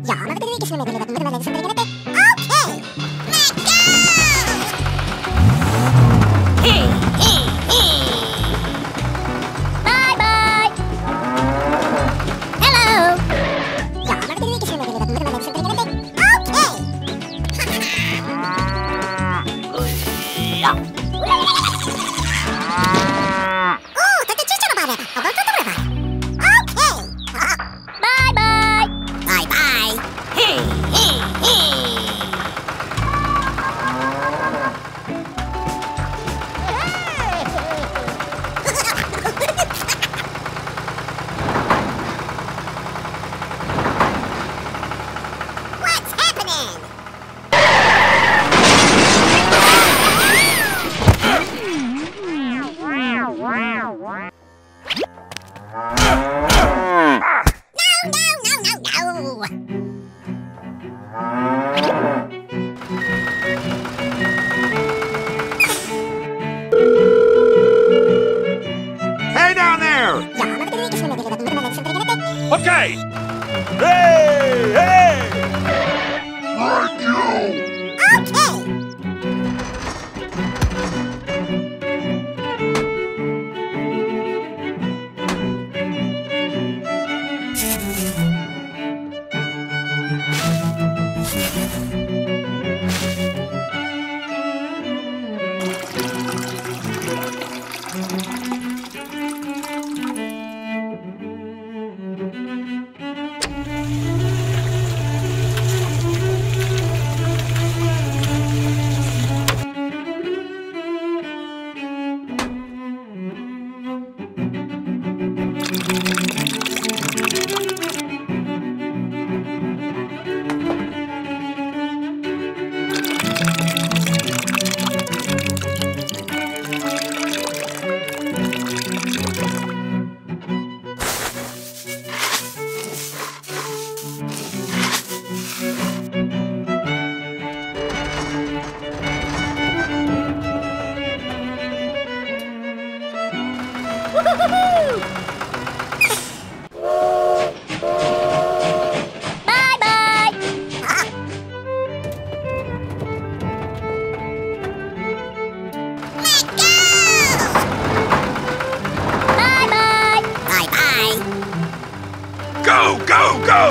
Ja, maar wat is er met dat met mensen erin? Okay. Let's go. Hey, hey, hey. Bye bye. Hello. Ja, maar wat is er met dat met mensen erin? Okay. Ja. Oh, dat is just een beetje. Wat dat er? Okay. Bye bye. Bye bye. Hey, hey, hey. What's happening? No. Hey down there! Ja, maar wat is er met dat met mensen erin? Okay! Hey! Hey! Thank you. Okay. Woohoo! Bye bye. Let's go. Bye bye. Bye bye. Go, go, go!